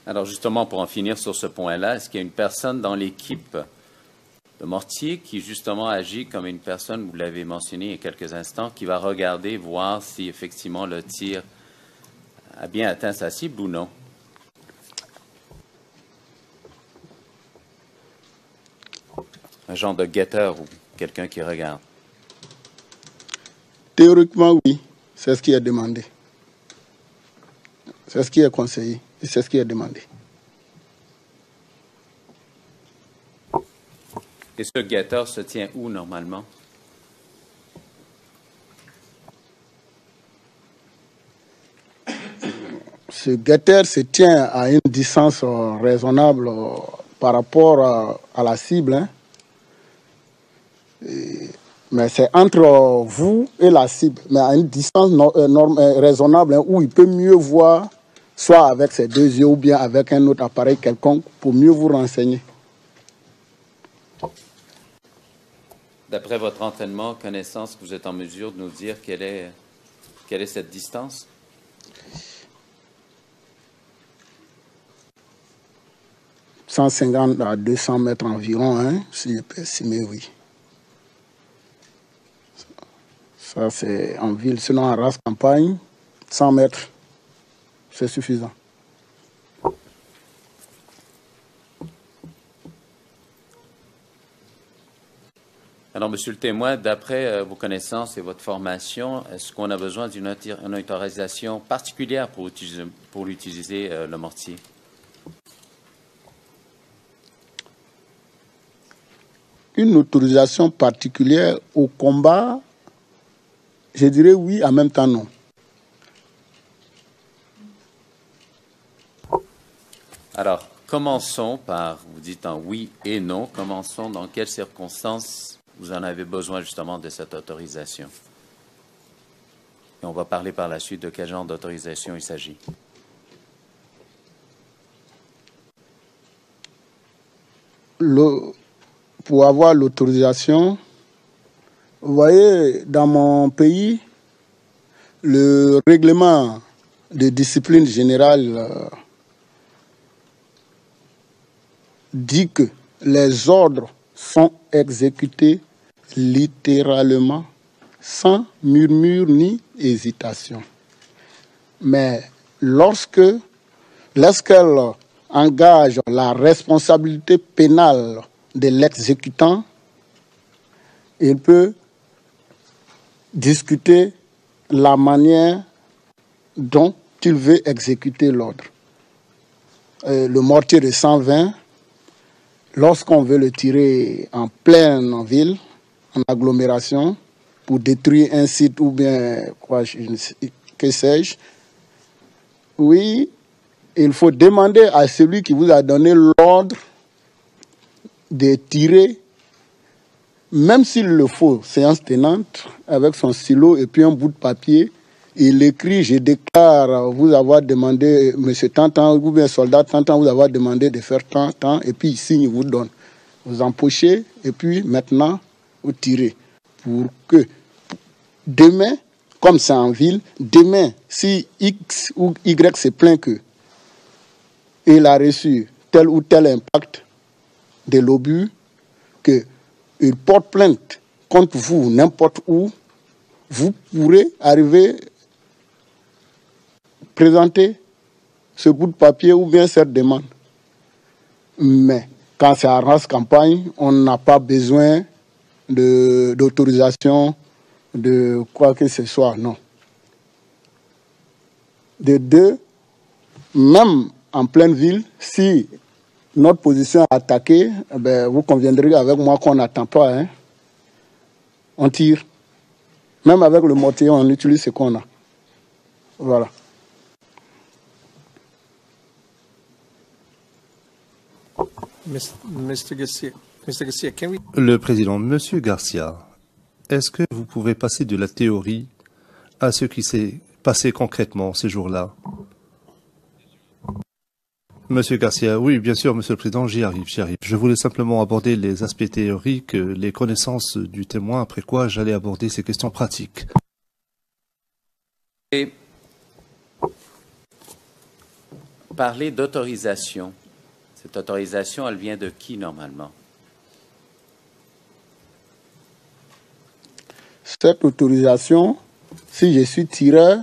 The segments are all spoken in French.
Alors justement, pour en finir sur ce point-là, est-ce qu'il y a une personne dans l'équipe de Mortier qui justement agit comme une personne, vous l'avez mentionné il y a quelques instants, qui va regarder, voir si effectivement le tir a bien atteint sa cible ou non? Un genre de guetteur ou quelqu'un qui regarde? Théoriquement, oui. C'est ce qui est demandé. C'est ce qui est conseillé et c'est ce qui est demandé. Et ce guetteur se tient où normalement? Ce guetteur se tient à une distance raisonnable par rapport à la cible. Hein. Mais c'est entre vous et la cible, mais à une distance raisonnable hein, où il peut mieux voir, soit avec ses deux yeux ou bien avec un autre appareil quelconque, pour mieux vous renseigner. D'après votre entraînement, connaissance, vous êtes en mesure de nous dire quelle est cette distance? « 150 à 200 mètres environ, hein, si je peux estimer, oui. Ça, c'est en ville. Sinon, en race campagne, 100 mètres, c'est suffisant. Alors, Monsieur le témoin, d'après vos connaissances et votre formation, est-ce qu'on a besoin d'une autorisation particulière pour utiliser le mortier? Une autorisation particulière au combat, je dirais oui, en même temps non. Alors, commençons par, vous dites en oui et non, commençons dans quelles circonstances vous en avez besoin justement de cette autorisation. Et on va parler par la suite de quel genre d'autorisation il s'agit. Pour avoir l'autorisation, vous voyez, dans mon pays, le règlement de discipline générale dit que les ordres sont exécutés littéralement, sans murmure ni hésitation. Mais lorsqu'elle engage la responsabilité pénale de l'exécutant, il peut discuter la manière dont il veut exécuter l'ordre. Le mortier de 120, lorsqu'on veut le tirer en pleine ville, en agglomération, pour détruire un site ou bien, que sais-je, oui, il faut demander à celui qui vous a donné l'ordre de tirer, même s'il le faut, séance tenante, avec son stylo et puis un bout de papier. Il écrit, je déclare vous avoir demandé, monsieur Tantan, ou bien soldat Tantan, vous avoir demandé de faire tant, et puis il signe, vous donne. Vous empochez, et puis maintenant, vous tirez. Pour que demain, comme c'est en ville, demain, si X ou Y se plaint que il a reçu tel ou tel impact de l'obus, qu'il porte plainte contre vous n'importe où, vous pourrez arriver présenter ce bout de papier ou bien cette demande. Mais quand c'est en race campagne, on n'a pas besoin d'autorisation de quoi que ce soit, non. De deux, même en pleine ville, si notre position est attaquée, ben, vous conviendrez avec moi qu'on n'attend pas. Hein. On tire. Même avec le mortier, on utilise ce qu'on a. Voilà. Mr. Garcia, can we... Le président, Monsieur Garcia, est-ce que vous pouvez passer de la théorie à ce qui s'est passé concrètement ces jours-là? Monsieur Garcia, oui, bien sûr, Monsieur le Président, j'y arrive. Je voulais simplement aborder les aspects théoriques, les connaissances du témoin, après quoi j'allais aborder ces questions pratiques. Et parlez d'autorisation. Cette autorisation, elle vient de qui normalement? Cette autorisation, si je suis tireur,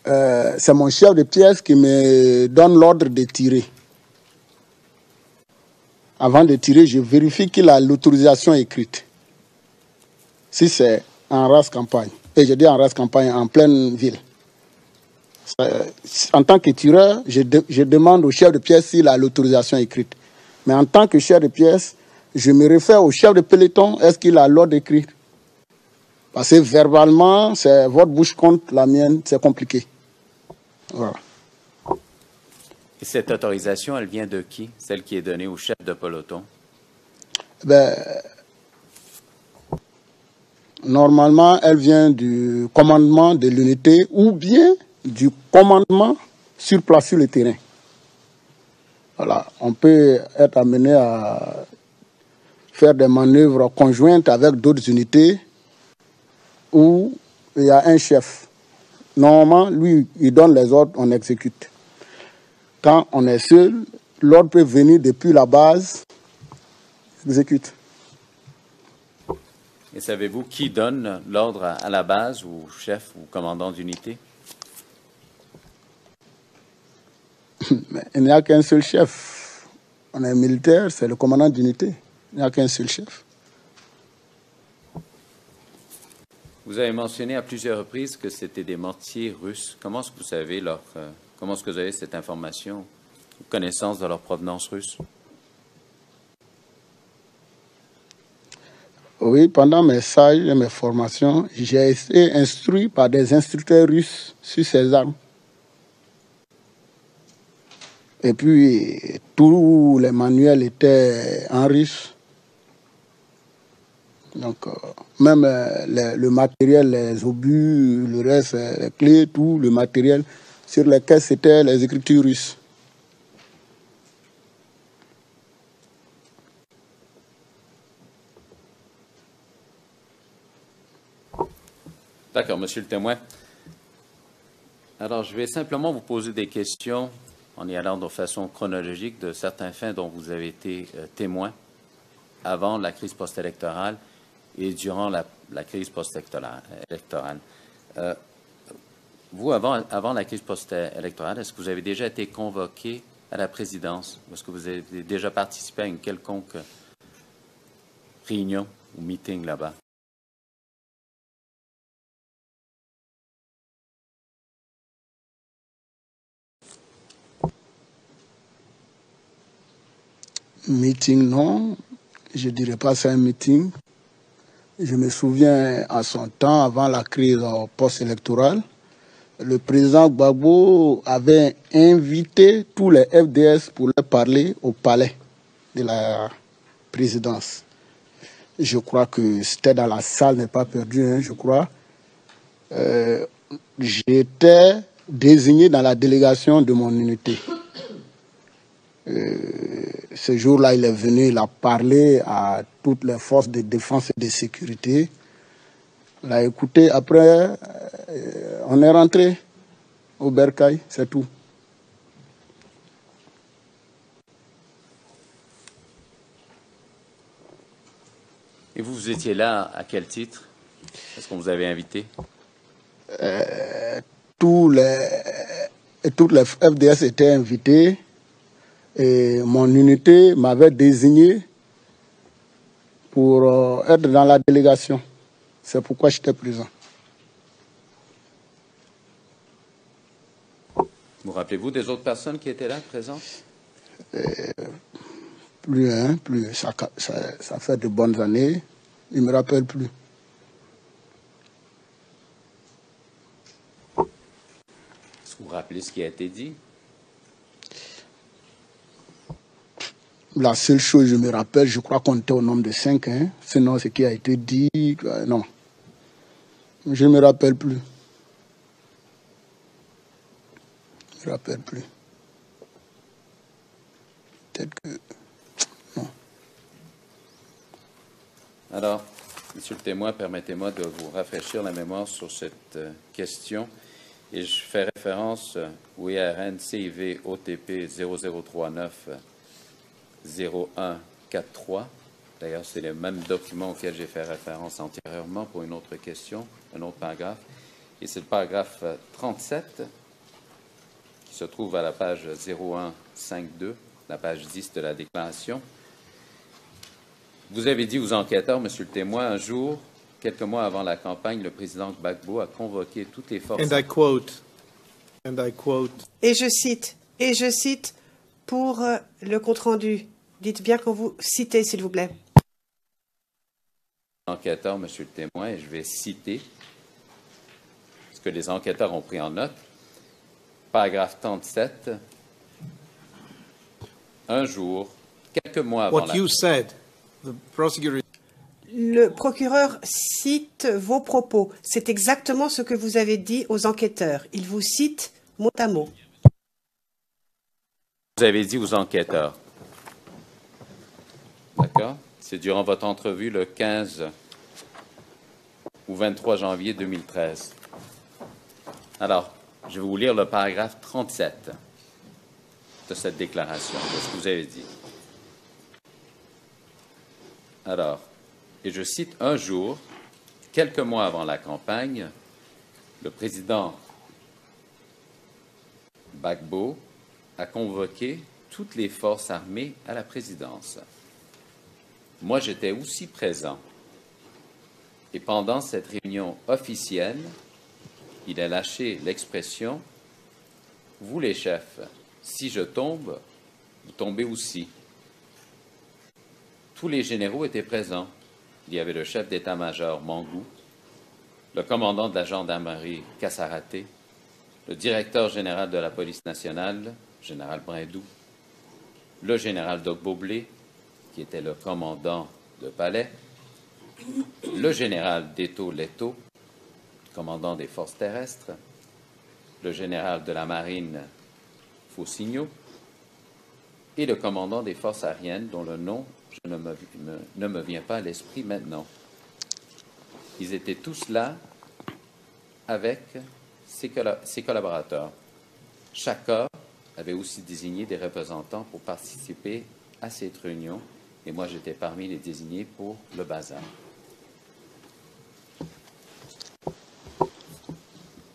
c'est mon chef de pièce qui me donne l'ordre de tirer. Avant de tirer, je vérifie qu'il a l'autorisation écrite. Si c'est en race campagne, et je dis en race campagne, en pleine ville. En tant que tireur, je demande au chef de pièce s'il a l'autorisation écrite. Mais en tant que chef de pièce, je me réfère au chef de peloton, est-ce qu'il a l'ordre écrit? Parce que verbalement, c'est votre bouche contre la mienne, c'est compliqué. Voilà. Et cette autorisation, elle vient de qui? Celle qui est donnée au chef de peloton? Normalement, elle vient du commandement de l'unité ou bien du commandement sur place sur le terrain. Voilà. On peut être amené à faire des manœuvres conjointes avec d'autres unités où il y a un chef. Normalement, lui, il donne les ordres, on exécute. Quand on est seul, l'ordre peut venir depuis la base, exécute. Et savez-vous qui donne l'ordre à la base, ou chef ou commandant d'unité? Mais il n'y a qu'un seul chef. On est militaire, c'est le commandant d'unité. Il n'y a qu'un seul chef. Vous avez mentionné à plusieurs reprises que c'était des mortiers russes. Comment est-ce que vous savez comment est-ce que vous avez cette information, connaissance de leur provenance russe? Oui, pendant mes stages et mes formations, j'ai été instruit par des instructeurs russes sur ces armes. Et puis, tous les manuels étaient en russe. Donc, même le matériel, les obus, le reste, les clés, tout le matériel sur lesquels c'était les écritures russes. D'accord, monsieur le témoin. Alors, je vais simplement vous poser des questions en y allant de façon chronologique de certains faits dont vous avez été témoin avant la crise post-électorale et durant la crise post-électorale. Vous, avant la crise post-électorale, est-ce que vous avez déjà été convoqué à la présidence? Ou est-ce que vous avez déjà participé à une quelconque réunion ou meeting là-bas? Meeting, non. Je ne dirais pas c'est un meeting. Je me souviens à son temps, avant la crise post-électorale, le président Gbagbo avait invité tous les FDS pour leur parler au palais de la présidence. Je crois que c'était dans la salle, n'est pas perdu, hein, je crois. J'étais désigné dans la délégation de mon unité. Ce jour-là, il est venu, il a parlé à toutes les forces de défense et de sécurité. Il a écouté. Après, on est rentré au Bercail, c'est tout. Et vous étiez là à quel titre? Est-ce qu'on vous avait invité? Toutes les FDS étaient invités. Et mon unité m'avait désigné pour être dans la délégation. C'est pourquoi j'étais présent. Vous rappelez-vous des autres personnes qui étaient là, présentes? Plus. Ça fait de bonnes années. Il ne me rappelle plus. Est-ce que vous rappelez ce qui a été dit? La seule chose que je me rappelle, je crois qu'on était au nombre de 5. Hein. Sinon, ce qui a été dit, non. Je ne me rappelle plus. Je ne me rappelle plus. Peut-être que... Non. Alors, monsieur le témoin, permettez-moi de vous rafraîchir la mémoire sur cette question. Et je fais référence au IRN CIV OTP 0039 0143. D'ailleurs, c'est le même document auquel j'ai fait référence antérieurement pour une autre question, un autre paragraphe. Et c'est le paragraphe 37 qui se trouve à la page 0152, la page 10 de la déclaration. Vous avez dit aux enquêteurs, Monsieur le témoin, un jour, quelques mois avant la campagne, le président Gbagbo a convoqué toutes les forces. And I quote, Et je cite pour le compte-rendu. Dites bien quand vous citez, s'il vous plaît. Enquêteurs, Monsieur le témoin, et je vais citer ce que les enquêteurs ont pris en note. Paragraphe 37. Un jour, quelques mois avant what you said, the prosecutor. Le procureur cite vos propos. C'est exactement ce que vous avez dit aux enquêteurs. Il vous cite mot à mot. Vous avez dit aux enquêteurs. D'accord? C'est durant votre entrevue le 15 ou 23 janvier 2013. Alors, je vais vous lire le paragraphe 37 de cette déclaration, de ce que vous avez dit. Alors, et je cite, un jour, quelques mois avant la campagne, le président Gbagbo a convoqué toutes les forces armées à la présidence. Moi, j'étais aussi présent. Et pendant cette réunion officielle, il a lâché l'expression « Vous les chefs, si je tombe, vous tombez aussi ». Tous les généraux étaient présents. Il y avait le chef d'état-major Mangou, le commandant de la gendarmerie Kassaraté, le directeur général de la police nationale, général Brindou, le général Dogboblé, qui était le commandant de Palais, le général Deto Leto, commandant des forces terrestres, le général de la marine Faucigno et le commandant des forces aériennes dont le nom ne me vient pas à l'esprit maintenant. Ils étaient tous là avec ses collaborateurs. Chaque corps avait aussi désigné des représentants pour participer à cette réunion et moi j'étais parmi les désignés pour le bazar.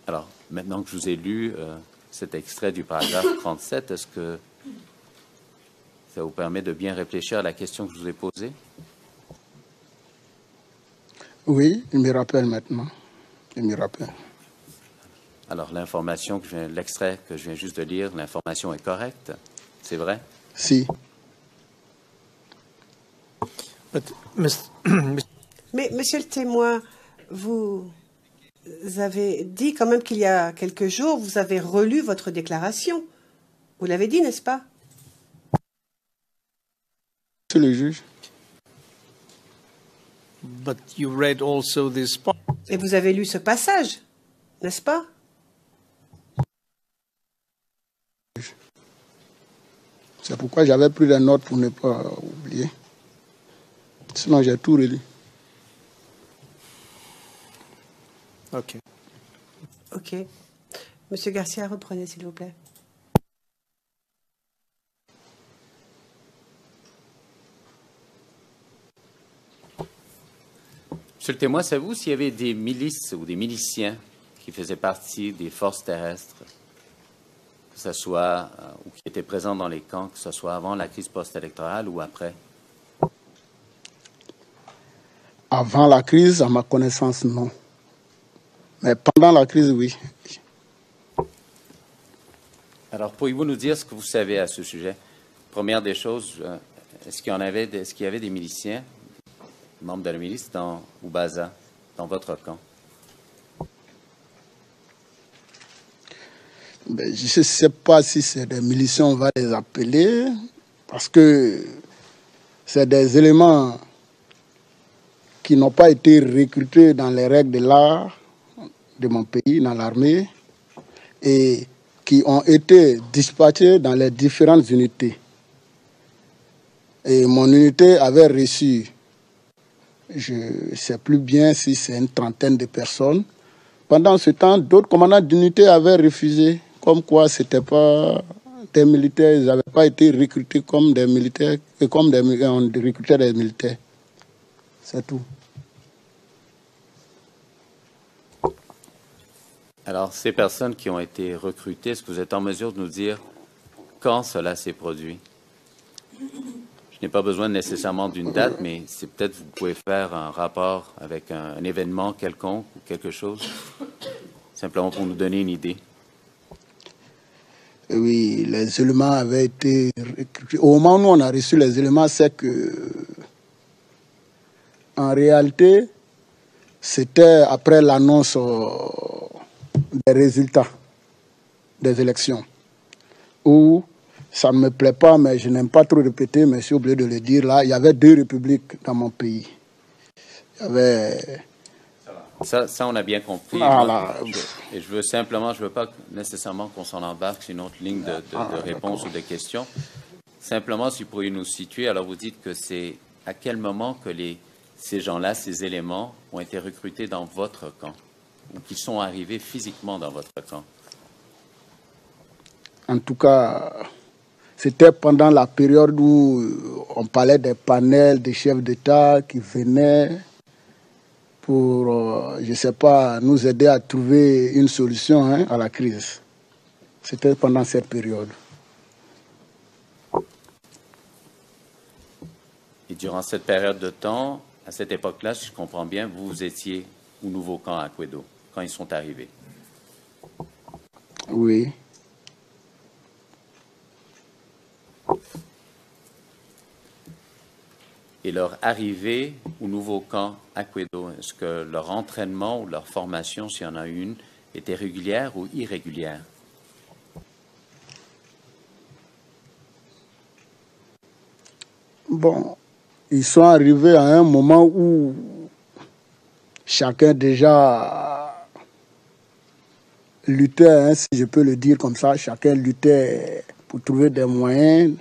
Alors, maintenant que je vous ai lu cet extrait du paragraphe 37, est-ce que ça vous permet de bien réfléchir à la question que je vous ai posée? Oui, il me rappelle maintenant. Il me rappelle. Alors, l'extrait que je viens juste de lire, l'information est correcte? C'est vrai? Si. Mais, monsieur le témoin, vous avez dit quand même qu'il y a quelques jours, vous avez relu votre déclaration. Vous l'avez dit, n'est-ce pas? C'est le juge. But you read also this part. Et vous avez lu ce passage, n'est-ce pas? C'est pourquoi j'avais pris des notes pour ne pas oublier. Sinon, j'ai tout relu. OK. OK. Monsieur Garcia, reprenez, s'il vous plaît. Monsieur le témoin, savez-vous s'il y avait des milices ou des miliciens qui faisaient partie des forces terrestres, que ce soit, ou qui étaient présents dans les camps, que ce soit avant la crise post-électorale ou après? Avant la crise, à ma connaissance, non. Mais pendant la crise, oui. Alors, pourriez-vous nous dire ce que vous savez à ce sujet? Première des choses, est-ce qu'il y avait des miliciens, membres de la milice dans Oubaza, dans votre camp? Ben, je ne sais pas si c'est des miliciens, on va les appeler, parce que c'est des éléments qui n'ont pas été recrutés dans les règles de l'art de mon pays, dans l'armée, et qui ont été dispatchés dans les différentes unités. Et mon unité avait reçu, je ne sais plus bien si c'est une trentaine de personnes, pendant ce temps, d'autres commandants d'unité avaient refusé, comme quoi c'était pas des militaires, ils n'avaient pas été recrutés comme des militaires, comme on recrutait des militaires. C'est tout. Alors, ces personnes qui ont été recrutées, est-ce que vous êtes en mesure de nous dire quand cela s'est produit? Je n'ai pas besoin nécessairement d'une date, mais c'est peut-être vous pouvez faire un rapport avec un événement quelconque ou quelque chose, simplement pour nous donner une idée. Oui, les éléments avaient été recrutés. Au moment où on a reçu les éléments, c'est que, en réalité, c'était après l'annonce des résultats des élections, où ça ne me plaît pas, mais je n'aime pas trop répéter, mais j'ai oublié de le dire, là, il y avait 2 républiques dans mon pays. Il y avait... Ça, on a bien compris. Voilà. Et je veux simplement, je ne veux pas nécessairement qu'on s'en embarque sur une autre ligne de réponse ou de questions. Simplement, si vous pourriez nous situer, alors vous dites que c'est à quel moment que ces gens-là, ces éléments, ont été recrutés dans votre camp, ou qu'ils sont arrivés physiquement dans votre camp? En tout cas, c'était pendant la période où on parlait des panels des chefs d'État qui venaient pour, je ne sais pas, nous aider à trouver une solution à la crise. C'était pendant cette période. Et durant cette période de temps, à cette époque-là, si je comprends bien, vous étiez au nouveau camp à Kwedo, quand ils sont arrivés. Oui. Et leur arrivée au nouveau camp à Kwedo, est-ce que leur entraînement ou leur formation, s'il y en a une, était régulière ou irrégulière? Bon, ils sont arrivés à un moment où chacun déjà luttait, si je peux le dire comme ça, chacun luttait pour trouver des moyens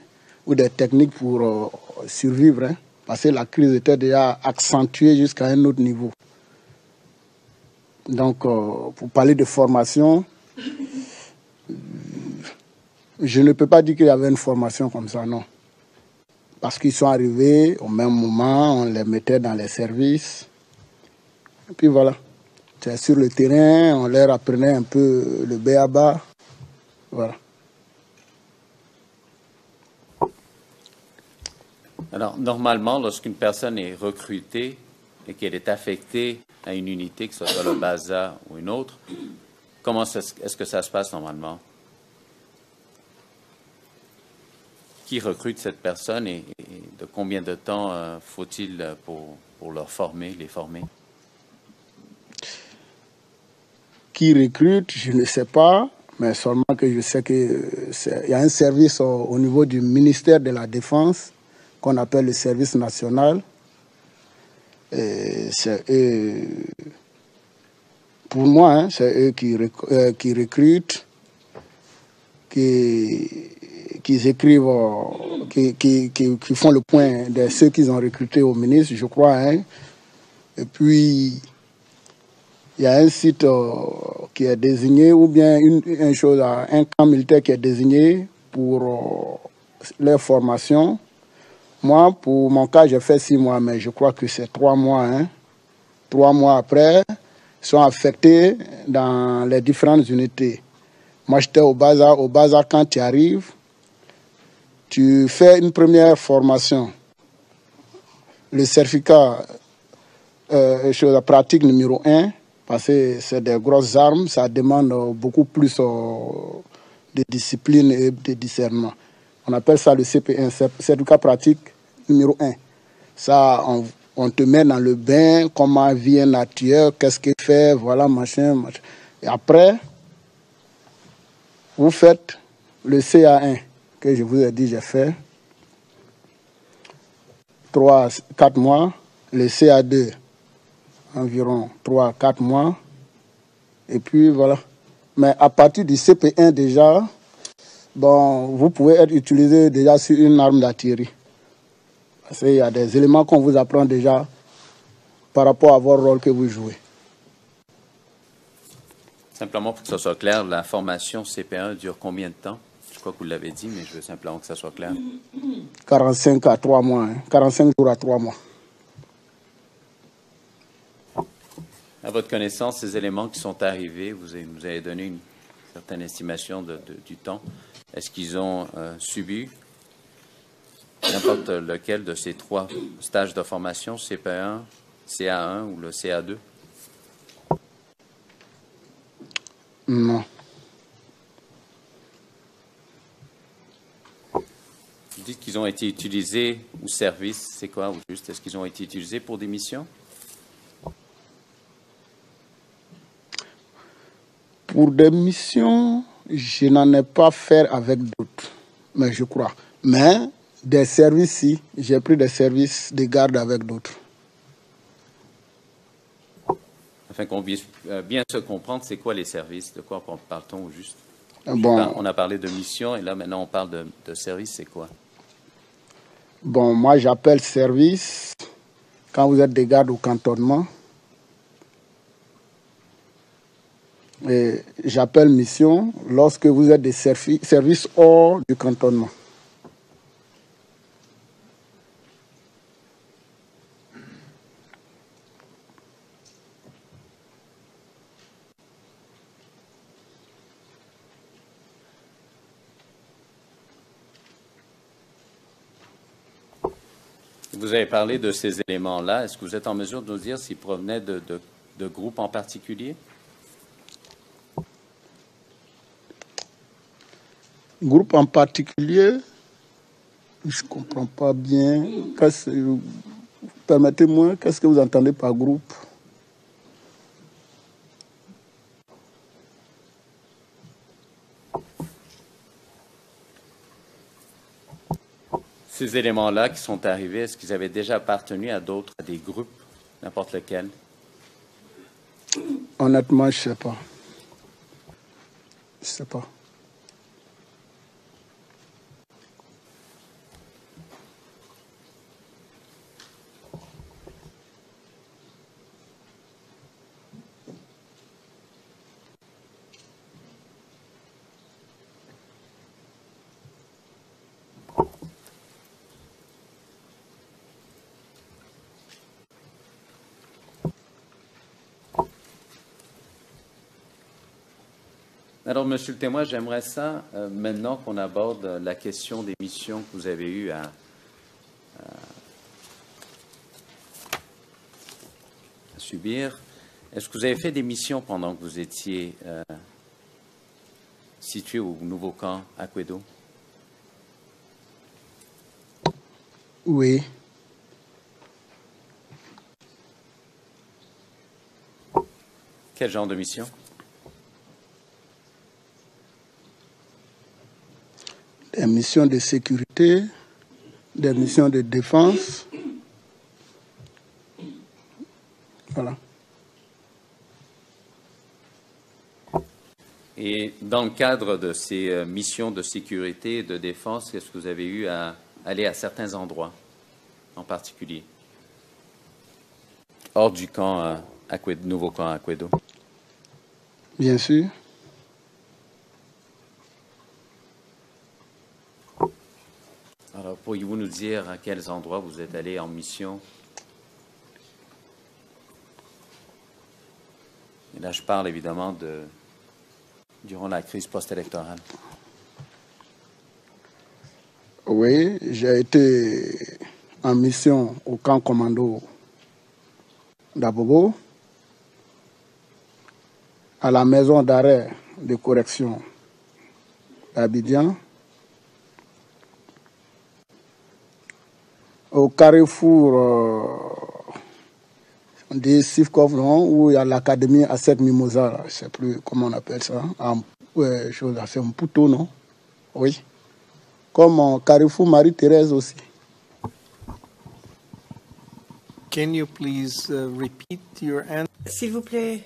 ou des techniques pour survivre, parce que la crise était déjà accentuée jusqu'à un autre niveau. Donc, pour parler de formation, je ne peux pas dire qu'il y avait une formation comme ça, non. Parce qu'ils sont arrivés au même moment, on les mettait dans les services. Et puis voilà, c'est sur le terrain, on leur apprenait un peu le b.a.-ba. Voilà. Alors, normalement, lorsqu'une personne est recrutée et qu'elle est affectée à une unité, que ce soit le BASA ou une autre, comment est-ce que ça se passe normalement? Qui recrute cette personne et de combien de temps faut-il pour les former? Qui recrute, je ne sais pas, mais seulement que je sais qu'il y a un service au niveau du ministère de la Défense qu'on appelle le service national. Et c'est eux, pour moi, c'est eux qui recrutent, qui écrivent, qui font le point de ceux qu'ils ont recrutés au ministre, je crois. Et puis, il y a un site qui est désigné, ou bien un camp militaire qui est désigné pour leur formation. Moi, pour mon cas, j'ai fait 6 mois, mais je crois que c'est 3 mois. 3 mois après, ils sont affectés dans les différentes unités. Moi, j'étais au Baza. Au Baza, quand tu arrives, tu fais une première formation. Le certificat, chose pratique numéro 1, parce que c'est des grosses armes, ça demande beaucoup plus de discipline et de discernement. On appelle ça le CP1, certificat pratique numéro 1. Ça, on te met dans le bain, comment vit un artilleur, qu'est-ce qu'il fait, voilà, machin. Et après, vous faites le CA1, que je vous ai dit, j'ai fait 3-4 mois, le CA2, environ 3-4 mois, et puis voilà. Mais à partir du CP1 déjà, bon, vous pouvez être utilisé déjà sur une arme d'artillerie. Parce qu'il y a des éléments qu'on vous apprend déjà par rapport à votre rôle que vous jouez. Simplement pour que ce soit clair, la formation CP1 dure combien de temps? Je crois que vous l'avez dit, mais je veux simplement que ça soit clair. 45 à 3 mois, 45 jours à 3 mois. À votre connaissance, ces éléments qui sont arrivés, vous nous avez donné une certaine estimation du temps. Est-ce qu'ils ont subi n'importe lequel de ces 3 stages de formation, CP1, CA1 ou le CA2? Non. Vous dites qu'ils ont été utilisés ou services, c'est quoi ou juste? Est-ce qu'ils ont été utilisés pour des missions? Pour des missions, je n'en ai pas fait avec d'autres, mais je crois. Mais des services, si, j'ai pris des services de garde avec d'autres. Afin qu'on puisse bien se comprendre, c'est quoi les services? De quoi parle-t-on au juste? Bon, On a parlé de mission et là maintenant on parle de services, c'est quoi? bon, moi j'appelle service quand vous êtes de garde au cantonnement. Et j'appelle mission lorsque vous êtes des services hors du cantonnement. Vous avez parlé de ces éléments-là. Est-ce que vous êtes en mesure de nous dire s'ils provenaient de groupes en particulier? Groupe en particulier, je ne comprends pas bien. Permettez-moi, qu'est-ce que vous entendez par groupe? Ces éléments-là qui sont arrivés, est-ce qu'ils avaient déjà appartenu à d'autres, à des groupes, n'importe lequel? Honnêtement, je ne sais pas. Je ne sais pas. Alors, Monsieur le témoin, j'aimerais ça, maintenant qu'on aborde la question des missions que vous avez eues à subir. Est-ce que vous avez fait des missions pendant que vous étiez situé au nouveau camp Akwedo? Oui. Quel genre de mission? Des missions de sécurité, des missions de défense. Voilà. Et dans le cadre de ces missions de sécurité et de défense, est-ce que vous avez eu à aller à certains endroits en particulier, hors du camp nouveau camp Akwedo? Bien sûr. Alors, pourriez-vous nous dire à quels endroits vous êtes allé en mission? Et là, je parle évidemment durant la crise post-électorale. Oui, j'ai été en mission au camp commando d'Abobo, à la maison d'arrêt de correction d'Abidjan, au carrefour de Sivkov, où il y a l'académie Asset Mimosa, je ne sais plus comment on appelle ça, chose assez un poutou, non? Oui. Comme en carrefour Marie-Thérèse aussi. Can you please repeat your answer? S'il vous plaît,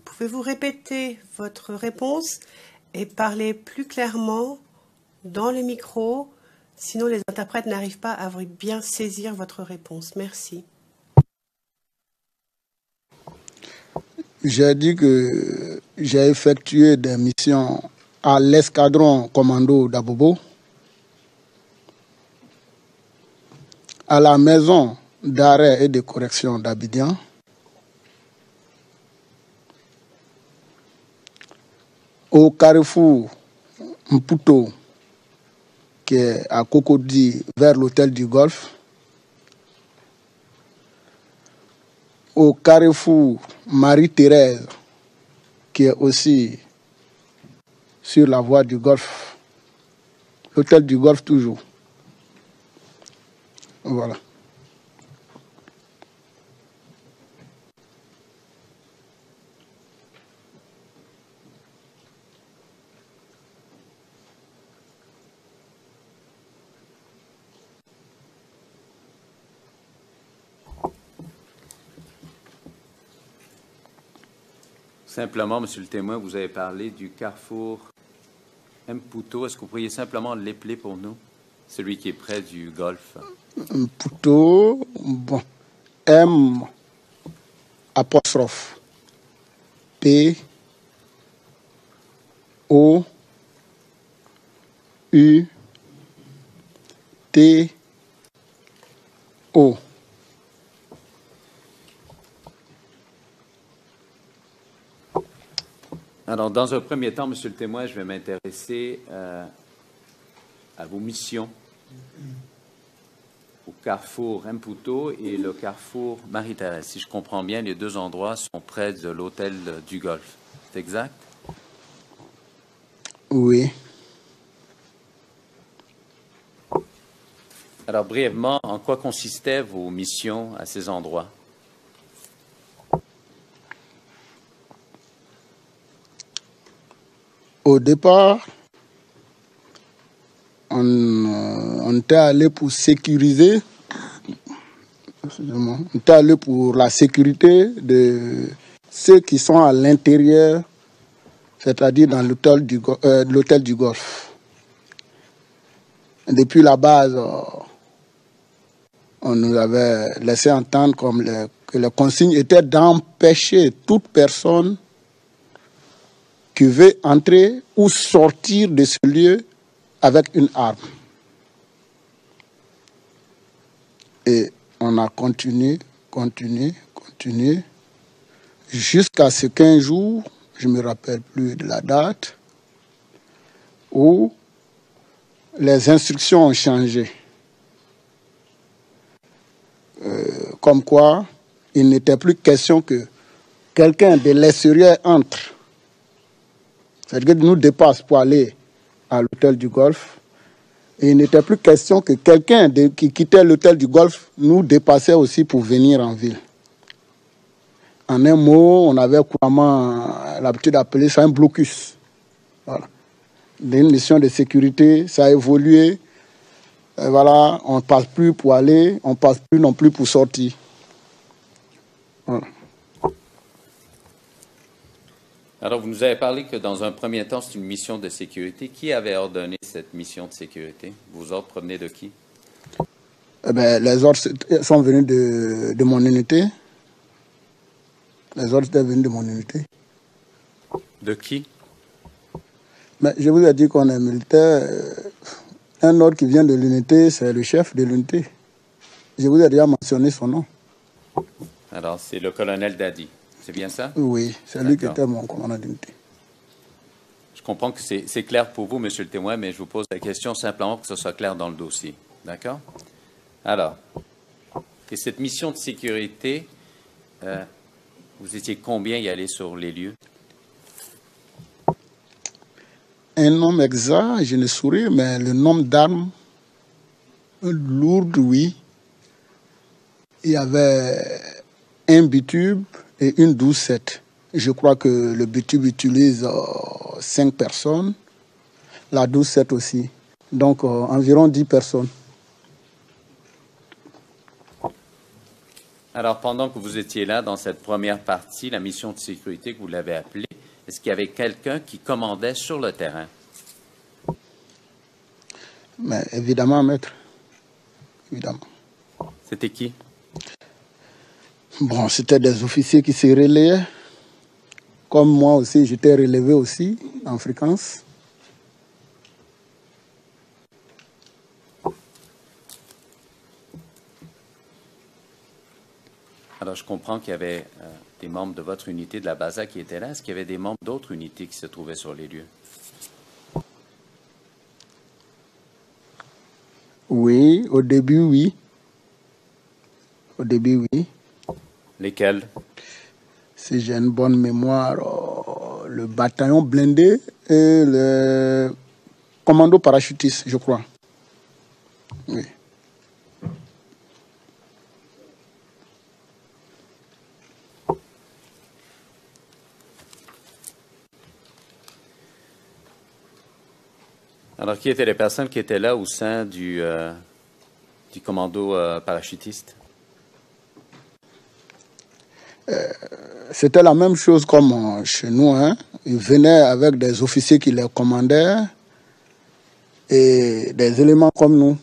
pouvez-vous répéter votre réponse et parler plus clairement dans le micro? Sinon, les interprètes n'arrivent pas à bien saisir votre réponse. Merci. J'ai dit que j'ai effectué des missions à l'escadron commando d'Abobo, à la maison d'arrêt et de correction d'Abidjan, au carrefour Mputo, qui est à Cocody, vers l'hôtel du Golfe, au carrefour Marie-Thérèse, qui est aussi sur la voie du Golfe, l'hôtel du Golfe toujours. Voilà. Simplement, Monsieur le témoin, vous avez parlé du carrefour Mputo. Est-ce que vous pourriez simplement l'épeler pour nous, celui qui est près du Golfe? Mputo, bon, M apostrophe P O U T O. Alors, dans un premier temps, Monsieur le témoin, je vais m'intéresser à vos missions au carrefour Mputo et le carrefour Marie-Thérèse. Si je comprends bien, les deux endroits sont près de l'hôtel du Golfe. C'est exact? Oui. Alors, brièvement, en quoi consistaient vos missions à ces endroits? Au départ, on était allé pour sécuriser, on était allé pour la sécurité de ceux qui sont à l'intérieur, c'est-à-dire dans l'hôtel du Golfe. Depuis la base, on nous avait laissé entendre que les consignes étaient d'empêcher toute personne qui veut entrer ou sortir de ce lieu avec une arme. Et on a continué, jusqu'à ce qu'un jour, je ne me rappelle plus de la date, où les instructions ont changé. Comme quoi, il n'était plus question que quelqu'un de l'extérieur entre. C'est-à-dire qu'il nous dépasse pour aller à l'hôtel du Golfe. Et il n'était plus question que quelqu'un qui quittait l'hôtel du Golfe nous dépassait aussi pour venir en ville. En un mot, on avait couramment l'habitude d'appeler ça un blocus. Voilà. Une mission de sécurité, ça a évolué. Et voilà, on ne passe plus pour aller, on ne passe plus non plus pour sortir. Voilà. Alors, vous nous avez parlé que dans un premier temps, c'est une mission de sécurité. Qui avait ordonné cette mission de sécurité? Vos ordres provenaient de qui? Eh bien, les ordres sont venus de mon unité. Les ordres étaient venus de mon unité. De qui? Mais je vous ai dit qu'on est militaire. Un ordre qui vient de l'unité, c'est le chef de l'unité. Je vous ai déjà mentionné son nom. Alors, c'est le colonel Dadi. C'est bien ça? Oui, c'est lui qui était mon commandant d'unité. Je comprends que c'est clair pour vous, Monsieur le témoin, mais je vous pose la question simplement pour que ce soit clair dans le dossier. D'accord? Alors, et cette mission de sécurité, vous étiez combien y aller sur les lieux? Un nombre exact, je ne saurais, mais le nombre d'armes lourdes, oui. Il y avait un bitube et une 12-7. Je crois que le bitube utilise 5 personnes, la 12-7 aussi. Donc environ 10 personnes. Alors, pendant que vous étiez là, dans cette première partie, la mission de sécurité que vous l'avez appelée, est-ce qu'il y avait quelqu'un qui commandait sur le terrain? Mais évidemment, maître. Évidemment. C'était qui? Bon, c'était des officiers qui se relayaient, comme moi aussi, j'étais relevé aussi en fréquence. Alors, je comprends qu'il y avait des membres de votre unité de la BASA qui étaient là. Est-ce qu'il y avait des membres d'autres unités qui se trouvaient sur les lieux? Oui, au début, oui. Au début, oui. Lesquels? Si j'ai une bonne mémoire, le bataillon blindé et le commando parachutiste, je crois. Oui. Alors, qui étaient les personnes qui étaient là au sein du commando parachutiste? C'était la même chose comme chez nous. Hein. Ils venaient avec des officiers qui les commandaient et des éléments comme nous.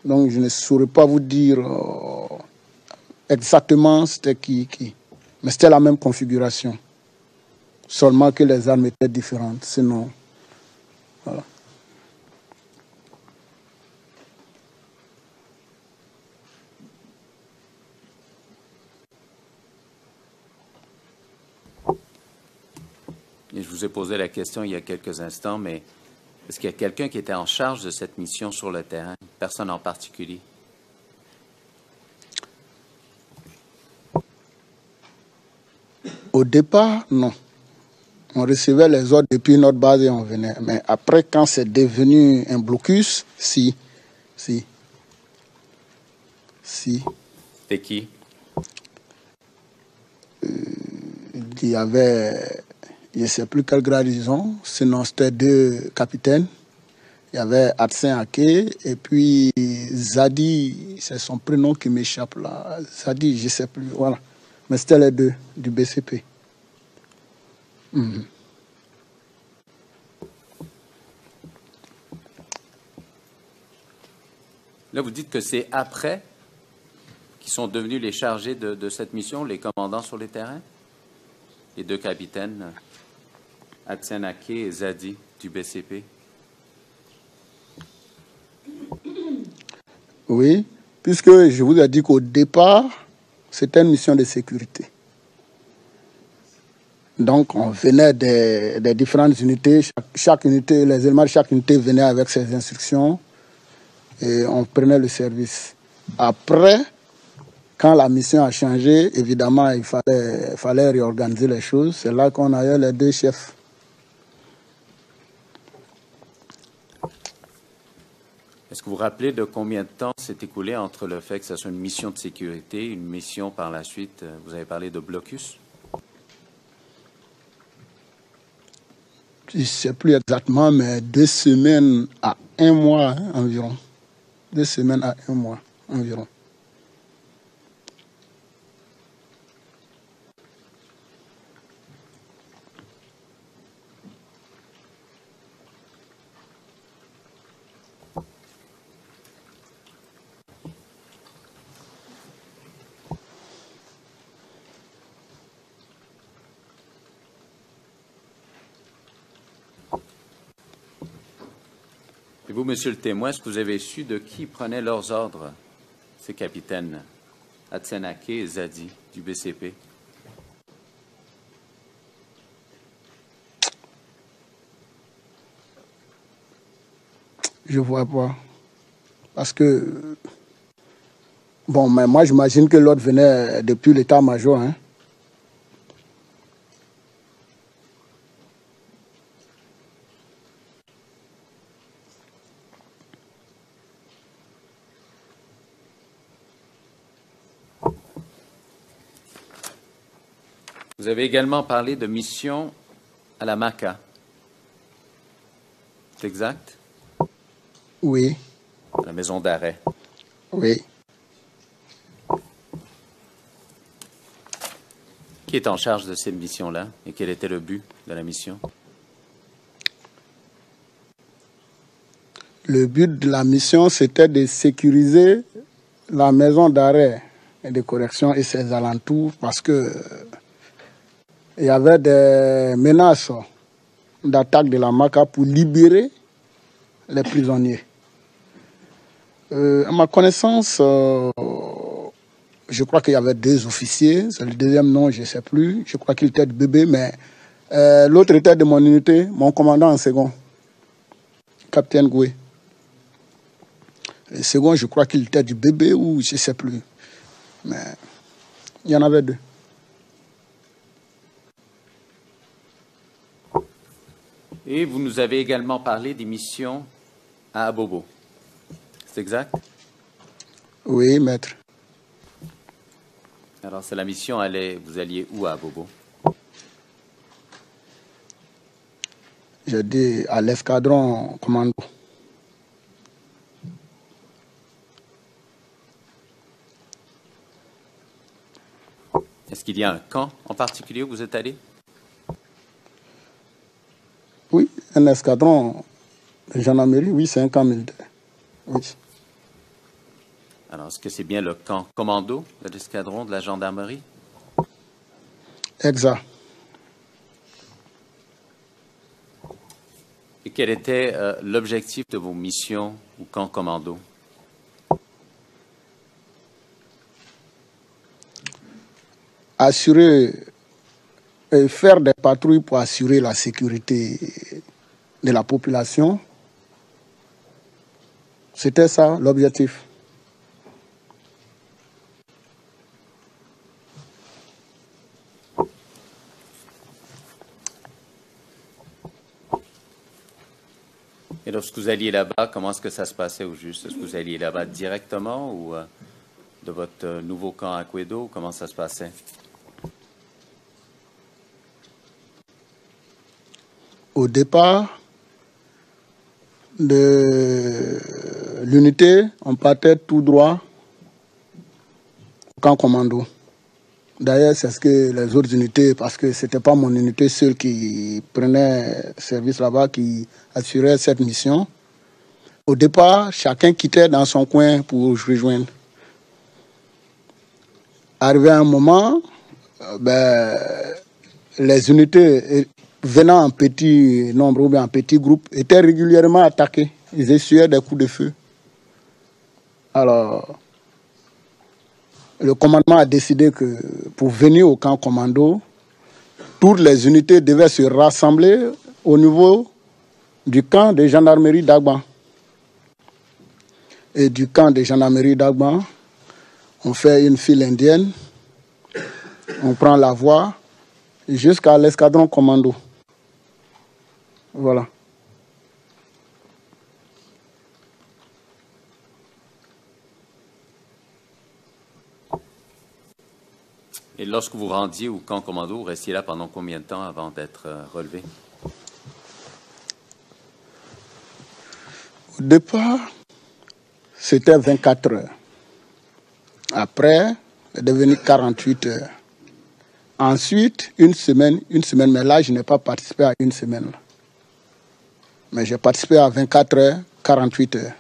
Donc, je ne saurais pas vous dire exactement c'était qui. Mais c'était la même configuration. Seulement que les armes étaient différentes. Sinon, voilà. Et je vous ai posé la question il y a quelques instants, mais est-ce qu'il y a quelqu'un qui était en charge de cette mission sur le terrain? Personne en particulier? Au départ, non. On recevait les ordres depuis notre base et on venait. Mais après, quand c'est devenu un blocus, si. C'était qui? Il y avait, je ne sais plus quel grade ils ont, sinon c'était 2 capitaines. Il y avait Adsen Ake et puis Zadi, c'est son prénom qui m'échappe là. Zadi, je ne sais plus, voilà. Mais c'était les 2 du BCP. Là, vous dites que c'est après qu'ils sont devenus les chargés de cette mission, les commandants sur les terrains? Les 2 capitaines, Adsen Ake et Zadi du BCP? Oui, puisque je vous ai dit qu'au départ, c'était une mission de sécurité. Donc, on venait des différentes unités. Chaque unité, les éléments de chaque unité venaient avec ses instructions et on prenait le service. Après, quand la mission a changé, évidemment, il fallait réorganiser les choses. C'est là qu'on a eu les 2 chefs. Est-ce que vous vous rappelez de combien de temps s'est écoulé entre le fait que ce soit une mission de sécurité, une mission par la suite, vous avez parlé de blocus? Je ne sais plus exactement, mais 2 semaines à 1 mois hein, environ. 2 semaines à 1 mois environ. Et vous, monsieur le témoin, est-ce que vous avez su de qui prenaient leurs ordres, ces capitaines, Adsen Ake et Zadi, du BCP? Je ne vois pas. Parce que, bon, mais moi j'imagine que l'ordre venait depuis l'état-major. Hein. Vous avez également parlé de mission à la Maca. C'est exact? Oui, À la maison d'arrêt. oui. Qui est en charge de cette mission-là et quel était le but de la mission? Le but de la mission, c'était de sécuriser la maison d'arrêt et de correction et ses alentours parce que il y avait des menaces d'attaque de la MACA pour libérer les prisonniers. À ma connaissance, je crois qu'il y avait 2 officiers. C'est le deuxième nom, je ne sais plus. Je crois qu'il était de bébé, mais l'autre était de mon unité, mon commandant en second, capitaine Goué. Le second, je crois qu'il était du bébé ou je ne sais plus. Mais il y en avait 2. Et vous nous avez également parlé des missions à Abobo. C'est exact? Oui, maître. Alors, c'est la mission, vous alliez où à Abobo? J'ai dit à l'escadron commando. Est-ce qu'il y a un camp en particulier où vous êtes allé? Oui, un escadron de gendarmerie, oui, c'est un camp militaire. Oui. Alors, est-ce que c'est bien le camp commando de l'escadron de la gendarmerie? Exact. Et quel était l'objectif de vos missions au camp commando? Assurer et faire des patrouilles pour assurer la sécurité de la population. C'était ça l'objectif. Et lorsque vous alliez là-bas, comment est-ce que ça se passait au juste? Est-ce que vous alliez là-bas directement ou de votre nouveau camp à Quedo? Comment ça se passait? Au départ de l'unité, on partait tout droit au camp commando. D'ailleurs, c'est ce que les autres unités, parce que ce n'était pas mon unité seule qui prenait service là-bas, qui assurait cette mission. Au départ, chacun quittait dans son coin pour rejoindre. Arrivé à un moment, les unités venant en petit nombre ou bien en petit groupe étaient régulièrement attaquées. Ils essuyaient des coups de feu. Alors, le commandement a décidé que pour venir au camp commando, toutes les unités devaient se rassembler au niveau du camp de gendarmerie d'Agban. Et du camp de gendarmerie d'Agban, on fait une file indienne, on prend la voie jusqu'à l'escadron commando. Voilà. Et lorsque vous rendiez au camp commando, vous restiez là pendant combien de temps avant d'être relevé? Au départ, c'était 24 heures. Après, c'est devenu 48 heures. Ensuite, une semaine, mais là, je n'ai pas participé à une semaine. Mais j'ai participé à 24 heures, 48 heures.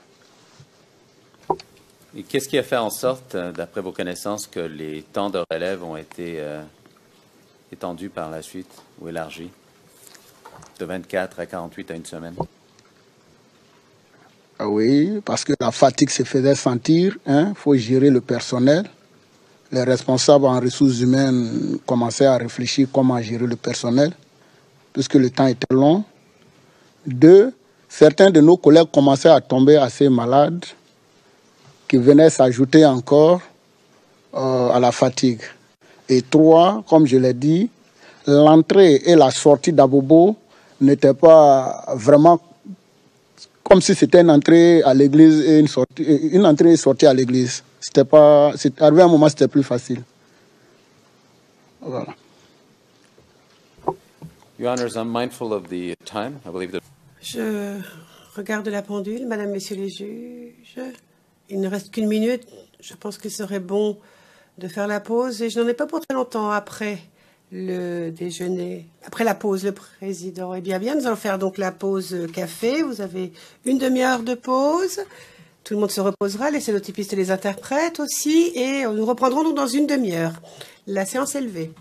Et qu'est-ce qui a fait en sorte, d'après vos connaissances, que les temps de relève ont été étendus par la suite ou élargis de 24 à 48 à une semaine? Oui, parce que la fatigue se faisait sentir. Il faut gérer le personnel. Les responsables en ressources humaines commençaient à réfléchir comment gérer le personnel, puisque le temps était long. 2, certains de nos collègues commençaient à tomber assez malades, qui venaient s'ajouter encore à la fatigue. Et 3, comme je l'ai dit, l'entrée et la sortie d'Abobo n'étaient pas vraiment comme si c'était une entrée à l'église et une entrée et sortie à l'église. C'était pas, arrivé à un moment, c'était plus facile. Voilà. Your Honors, I'm mindful of the time. I believe that... Je regarde la pendule, Madame, Messieurs les juges. Il ne reste qu'une minute. Je pense qu'il serait bon de faire la pause. Et je n'en ai pas pour très longtemps après le déjeuner. Après la pause, le président. Eh bien, nous allons faire donc la pause café. Vous avez une demi-heure de pause. Tout le monde se reposera, les cénotypistes et les interprètes aussi. Et nous reprendrons donc dans une demi-heure. La séance est levée.